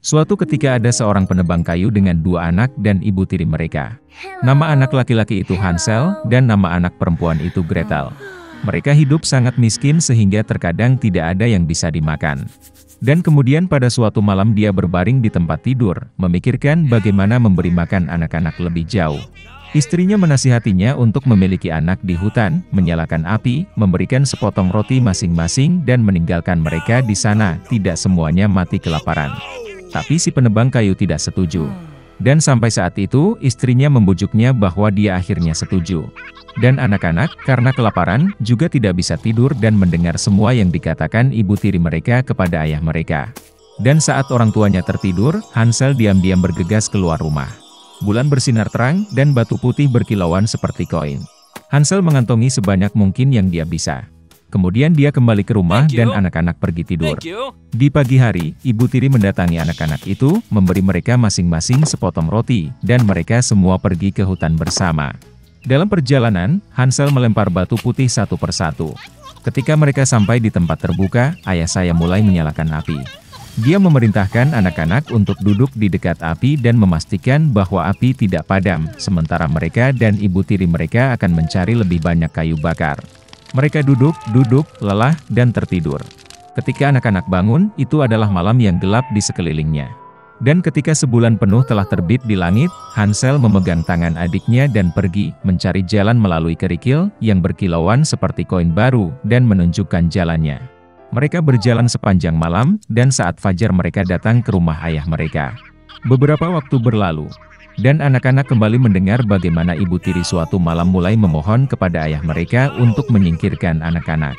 Suatu ketika ada seorang penebang kayu dengan dua anak dan ibu tiri mereka. Nama anak laki-laki itu Hansel, dan nama anak perempuan itu Gretel. Mereka hidup sangat miskin sehingga terkadang tidak ada yang bisa dimakan. Dan kemudian pada suatu malam dia berbaring di tempat tidur, memikirkan bagaimana memberi makan anak-anak lebih jauh. Istrinya menasihatinya untuk memiliki anak di hutan, menyalakan api, memberikan sepotong roti masing-masing dan meninggalkan mereka di sana, tidak semuanya mati kelaparan. Tapi si penebang kayu tidak setuju. Dan sampai saat itu, istrinya membujuknya bahwa dia akhirnya setuju. Dan anak-anak, karena kelaparan, juga tidak bisa tidur dan mendengar semua yang dikatakan ibu tiri mereka kepada ayah mereka. Dan saat orang tuanya tertidur, Hansel diam-diam bergegas keluar rumah. Bulan bersinar terang, dan batu putih berkilauan seperti koin. Hansel mengantongi sebanyak mungkin yang dia bisa. Kemudian dia kembali ke rumah dan anak-anak pergi tidur. Di pagi hari, ibu tiri mendatangi anak-anak itu, memberi mereka masing-masing sepotong roti, dan mereka semua pergi ke hutan bersama. Dalam perjalanan, Hansel melempar batu putih satu persatu. Ketika mereka sampai di tempat terbuka, ayah saya mulai menyalakan api. Dia memerintahkan anak-anak untuk duduk di dekat api dan memastikan bahwa api tidak padam, sementara mereka dan ibu tiri mereka akan mencari lebih banyak kayu bakar. Mereka duduk, lelah, dan tertidur. Ketika anak-anak bangun, itu adalah malam yang gelap di sekelilingnya. Dan ketika sebulan penuh telah terbit di langit, Hansel memegang tangan adiknya dan pergi, mencari jalan melalui kerikil, yang berkilauan seperti koin baru, dan menunjukkan jalannya. Mereka berjalan sepanjang malam, dan saat fajar mereka datang ke rumah ayah mereka. Beberapa waktu berlalu. Dan anak-anak kembali mendengar bagaimana ibu tiri suatu malam mulai memohon kepada ayah mereka untuk menyingkirkan anak-anak.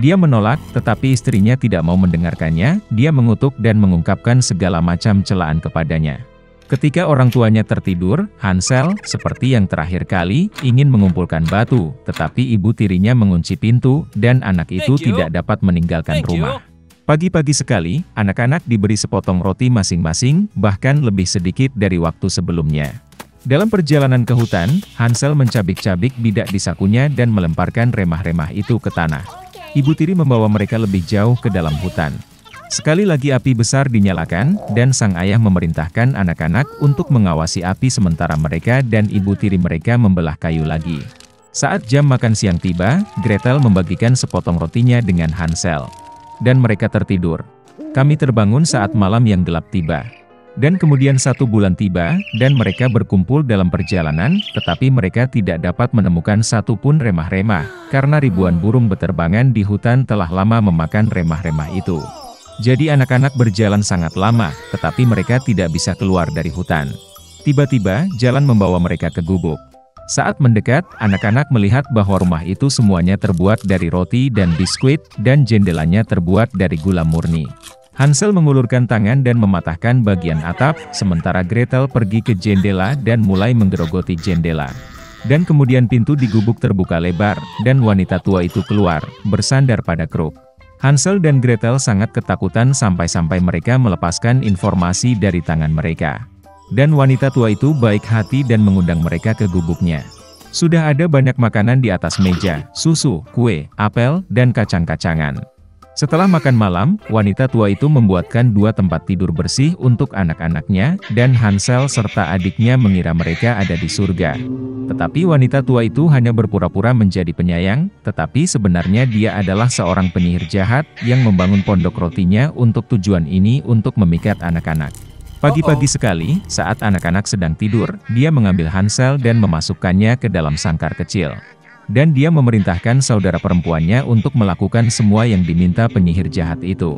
Dia menolak, tetapi istrinya tidak mau mendengarkannya, dia mengutuk dan mengungkapkan segala macam celaan kepadanya. Ketika orang tuanya tertidur, Hansel, seperti yang terakhir kali, ingin mengumpulkan batu, tetapi ibu tirinya mengunci pintu, dan anak itu tidak dapat meninggalkan rumah. Pagi-pagi sekali, anak-anak diberi sepotong roti masing-masing, bahkan lebih sedikit dari waktu sebelumnya. Dalam perjalanan ke hutan, Hansel mencabik-cabik bidak di sakunya dan melemparkan remah-remah itu ke tanah. Ibu tiri membawa mereka lebih jauh ke dalam hutan. Sekali lagi api besar dinyalakan, dan sang ayah memerintahkan anak-anak untuk mengawasi api sementara mereka dan ibu tiri mereka membelah kayu lagi. Saat jam makan siang tiba, Gretel membagikan sepotong rotinya dengan Hansel. Dan mereka tertidur. Kami terbangun saat malam yang gelap tiba. Dan kemudian 1 bulan tiba, dan mereka berkumpul dalam perjalanan, tetapi mereka tidak dapat menemukan satu pun remah-remah, karena ribuan burung beterbangan di hutan telah lama memakan remah-remah itu. Jadi anak-anak berjalan sangat lama, tetapi mereka tidak bisa keluar dari hutan. Tiba-tiba, jalan membawa mereka ke gubuk. Saat mendekat, anak-anak melihat bahwa rumah itu semuanya terbuat dari roti dan biskuit, dan jendelanya terbuat dari gula murni. Hansel mengulurkan tangan dan mematahkan bagian atap, sementara Gretel pergi ke jendela dan mulai menggerogoti jendela. Dan kemudian pintu di gubuk terbuka lebar, dan wanita tua itu keluar, bersandar pada kruk. Hansel dan Gretel sangat ketakutan sampai-sampai mereka melepaskan informasi dari tangan mereka. Dan wanita tua itu baik hati dan mengundang mereka ke gubuknya. Sudah ada banyak makanan di atas meja, susu, kue, apel, dan kacang-kacangan. Setelah makan malam, wanita tua itu membuatkan 2 tempat tidur bersih untuk anak-anaknya, dan Hansel serta adiknya mengira mereka ada di surga. Tetapi wanita tua itu hanya berpura-pura menjadi penyayang, tetapi sebenarnya dia adalah seorang penyihir jahat, yang membangun pondok rotinya untuk tujuan ini untuk memikat anak-anak. Pagi-pagi sekali, saat anak-anak sedang tidur, dia mengambil Hansel dan memasukkannya ke dalam sangkar kecil. Dan dia memerintahkan saudara perempuannya untuk melakukan semua yang diminta penyihir jahat itu.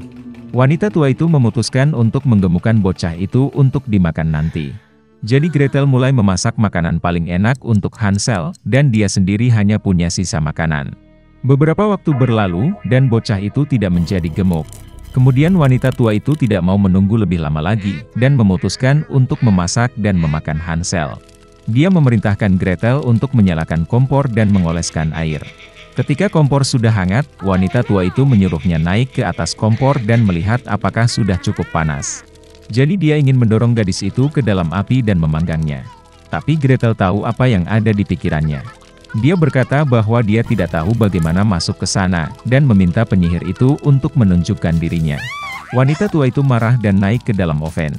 Wanita tua itu memutuskan untuk menggemukkan bocah itu untuk dimakan nanti. Jadi Gretel mulai memasak makanan paling enak untuk Hansel, dan dia sendiri hanya punya sisa makanan. Beberapa waktu berlalu, dan bocah itu tidak menjadi gemuk. Kemudian wanita tua itu tidak mau menunggu lebih lama lagi, dan memutuskan untuk memasak dan memakan Hansel. Dia memerintahkan Gretel untuk menyalakan kompor dan mengoleskan air. Ketika kompor sudah hangat, wanita tua itu menyuruhnya naik ke atas kompor dan melihat apakah sudah cukup panas. Jadi dia ingin mendorong gadis itu ke dalam api dan memanggangnya. Tapi Gretel tahu apa yang ada di pikirannya. Dia berkata bahwa dia tidak tahu bagaimana masuk ke sana, dan meminta penyihir itu untuk menunjukkan dirinya. Wanita tua itu marah dan naik ke dalam oven.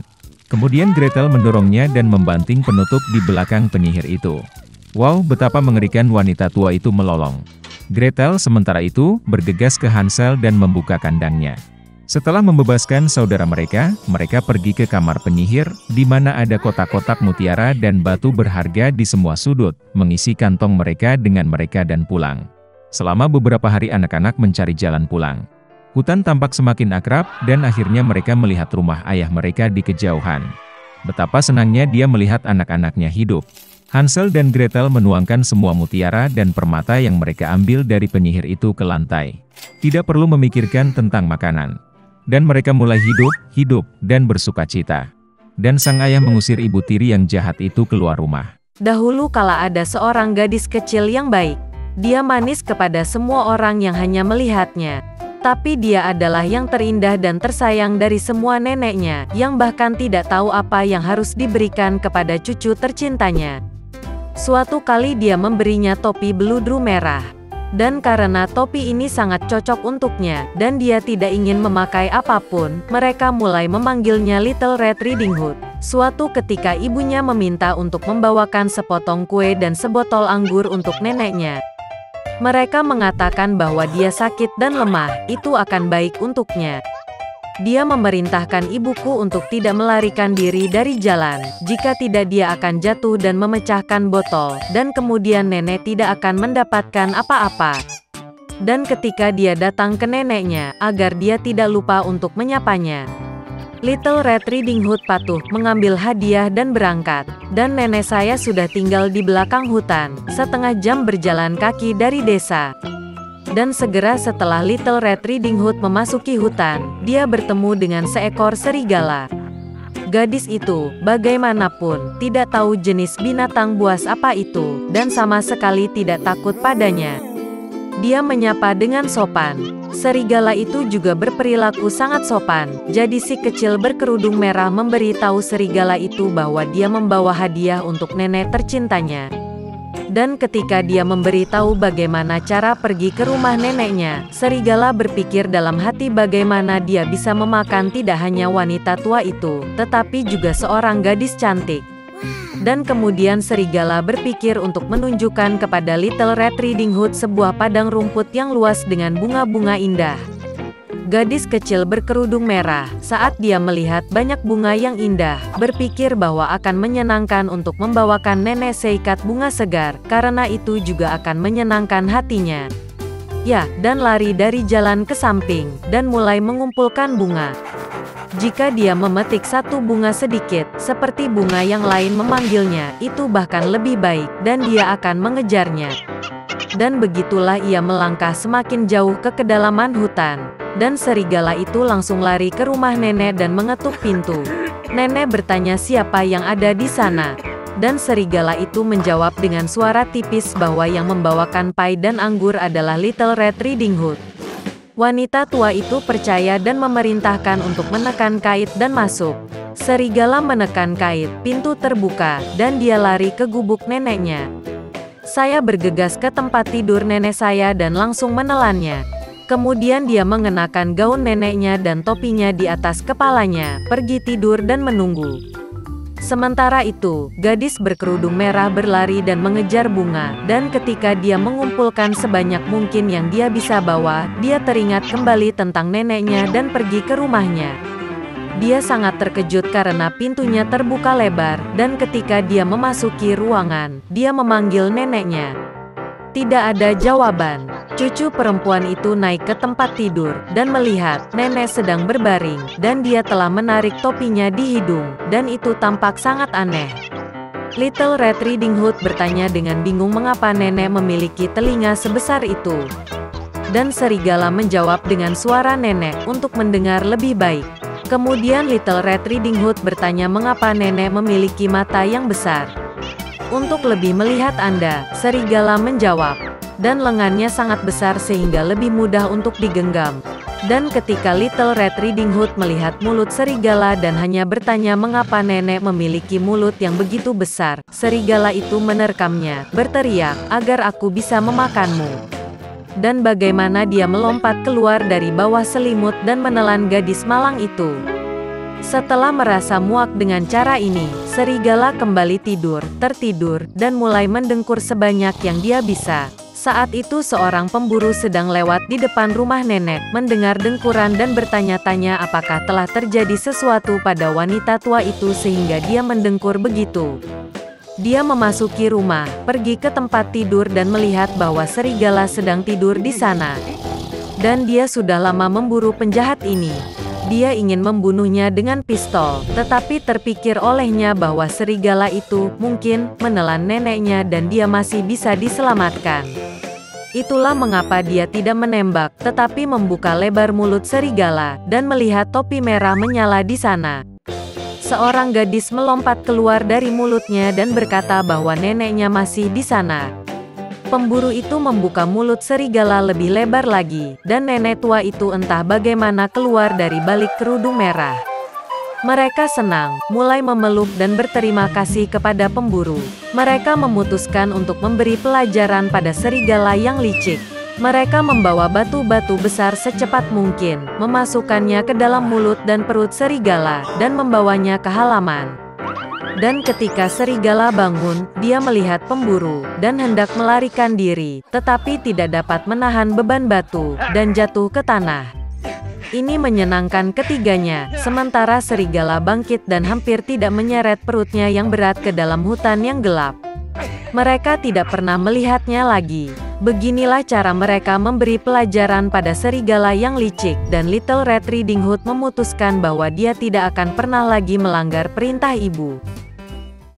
Kemudian Gretel mendorongnya dan membanting penutup di belakang penyihir itu. Wow, betapa mengerikan wanita tua itu melolong. Gretel sementara itu bergegas ke Hansel dan membuka kandangnya. Setelah membebaskan saudara mereka pergi ke kamar penyihir, di mana ada kotak-kotak mutiara dan batu berharga di semua sudut, mengisi kantong mereka dengan mereka dan pulang. Selama beberapa hari anak-anak mencari jalan pulang. Hutan tampak semakin akrab, dan akhirnya mereka melihat rumah ayah mereka di kejauhan. Betapa senangnya dia melihat anak-anaknya hidup. Hansel dan Gretel menuangkan semua mutiara dan permata yang mereka ambil dari penyihir itu ke lantai. Tidak perlu memikirkan tentang makanan. Dan mereka mulai hidup, dan bersukacita. Dan sang ayah mengusir ibu tiri yang jahat itu keluar rumah. Dahulu kala ada seorang gadis kecil yang baik. Dia manis kepada semua orang yang hanya melihatnya. Tapi dia adalah yang terindah dan tersayang dari semua neneknya, yang bahkan tidak tahu apa yang harus diberikan kepada cucu tercintanya. Suatu kali dia memberinya topi beludru merah. Dan karena topi ini sangat cocok untuknya, dan dia tidak ingin memakai apapun, mereka mulai memanggilnya Little Red Riding Hood. Suatu ketika ibunya meminta untuk membawakan sepotong kue dan sebotol anggur untuk neneknya. Mereka mengatakan bahwa dia sakit dan lemah, itu akan baik untuknya. Dia memerintahkan ibuku untuk tidak melarikan diri dari jalan, jika tidak dia akan jatuh dan memecahkan botol, dan kemudian nenek tidak akan mendapatkan apa-apa. Dan ketika dia datang ke neneknya, agar dia tidak lupa untuk menyapanya. Little Red Riding Hood patuh, mengambil hadiah dan berangkat. Dan nenek saya sudah tinggal di belakang hutan, setengah jam berjalan kaki dari desa. Dan segera setelah Little Red Riding Hood memasuki hutan, dia bertemu dengan seekor serigala. Gadis itu, bagaimanapun, tidak tahu jenis binatang buas apa itu, dan sama sekali tidak takut padanya. Dia menyapa dengan sopan. Serigala itu juga berperilaku sangat sopan, jadi si kecil berkerudung merah memberi tahu serigala itu bahwa dia membawa hadiah untuk nenek tercintanya. Dan ketika dia memberi tahu bagaimana cara pergi ke rumah neneknya, serigala berpikir dalam hati bagaimana dia bisa memakan tidak hanya wanita tua itu, tetapi juga seorang gadis cantik. Dan kemudian serigala berpikir untuk menunjukkan kepada Little Red Riding Hood sebuah padang rumput yang luas dengan bunga-bunga indah. Gadis kecil berkerudung merah, saat dia melihat banyak bunga yang indah, berpikir bahwa akan menyenangkan untuk membawakan nenek seikat bunga segar, karena itu juga akan menyenangkan hatinya. Ya, dan lari dari jalan ke samping, dan mulai mengumpulkan bunga. Jika dia memetik satu bunga sedikit, seperti bunga yang lain memanggilnya, itu bahkan lebih baik, dan dia akan mengejarnya. Dan begitulah ia melangkah semakin jauh ke kedalaman hutan. Dan serigala itu langsung lari ke rumah nenek dan mengetuk pintu. Nenek bertanya siapa yang ada di sana. Dan serigala itu menjawab dengan suara tipis bahwa yang membawakan pai dan anggur adalah Little Red Riding Hood. Wanita tua itu percaya dan memerintahkan untuk menekan kait dan masuk. Serigala menekan kait, pintu terbuka, dan dia lari ke gubuk neneknya. Saya bergegas ke tempat tidur nenek saya dan langsung menelannya. Kemudian dia mengenakan gaun neneknya dan topinya di atas kepalanya, pergi tidur dan menunggu. Sementara itu, gadis berkerudung merah berlari dan mengejar bunga, dan ketika dia mengumpulkan sebanyak mungkin yang dia bisa bawa, dia teringat kembali tentang neneknya dan pergi ke rumahnya. Dia sangat terkejut karena pintunya terbuka lebar, dan ketika dia memasuki ruangan, dia memanggil neneknya. Tidak ada jawaban. Cucu perempuan itu naik ke tempat tidur, dan melihat nenek sedang berbaring, dan dia telah menarik topinya di hidung, dan itu tampak sangat aneh. Little Red Riding Hood bertanya dengan bingung mengapa nenek memiliki telinga sebesar itu. Dan serigala menjawab dengan suara nenek untuk mendengar lebih baik. Kemudian Little Red Riding Hood bertanya mengapa nenek memiliki mata yang besar. Untuk lebih melihat Anda, serigala menjawab. Dan lengannya sangat besar sehingga lebih mudah untuk digenggam. Dan ketika Little Red Riding Hood melihat mulut serigala dan hanya bertanya mengapa nenek memiliki mulut yang begitu besar, serigala itu menerkamnya, berteriak, agar aku bisa memakanmu. dan bagaimana dia melompat keluar dari bawah selimut dan menelan gadis malang itu. Setelah merasa muak dengan cara ini, serigala kembali tertidur, dan mulai mendengkur sebanyak yang dia bisa. Saat itu seorang pemburu sedang lewat di depan rumah nenek, mendengar dengkuran dan bertanya-tanya apakah telah terjadi sesuatu pada wanita tua itu sehingga dia mendengkur begitu. Dia memasuki rumah, pergi ke tempat tidur dan melihat bahwa serigala sedang tidur di sana. Dan dia sudah lama memburu penjahat ini. Dia ingin membunuhnya dengan pistol, tetapi terpikir olehnya bahwa serigala itu mungkin menelan neneknya dan dia masih bisa diselamatkan. Itulah mengapa dia tidak menembak, tetapi membuka lebar mulut serigala, dan melihat topi merah menyala di sana. Seorang gadis melompat keluar dari mulutnya dan berkata bahwa neneknya masih di sana. Pemburu itu membuka mulut serigala lebih lebar lagi, dan nenek tua itu entah bagaimana keluar dari balik kerudung merah. Mereka senang, mulai memeluk dan berterima kasih kepada pemburu. Mereka memutuskan untuk memberi pelajaran pada serigala yang licik. Mereka membawa batu-batu besar secepat mungkin, memasukkannya ke dalam mulut dan perut serigala, dan membawanya ke halaman. Dan ketika serigala bangun, dia melihat pemburu, dan hendak melarikan diri, tetapi tidak dapat menahan beban batu, dan jatuh ke tanah. Ini menyenangkan ketiganya, sementara serigala bangkit dan hampir tidak menyeret perutnya yang berat ke dalam hutan yang gelap. Mereka tidak pernah melihatnya lagi. Beginilah cara mereka memberi pelajaran pada serigala yang licik, dan Little Red Riding Hood memutuskan bahwa dia tidak akan pernah lagi melanggar perintah ibu.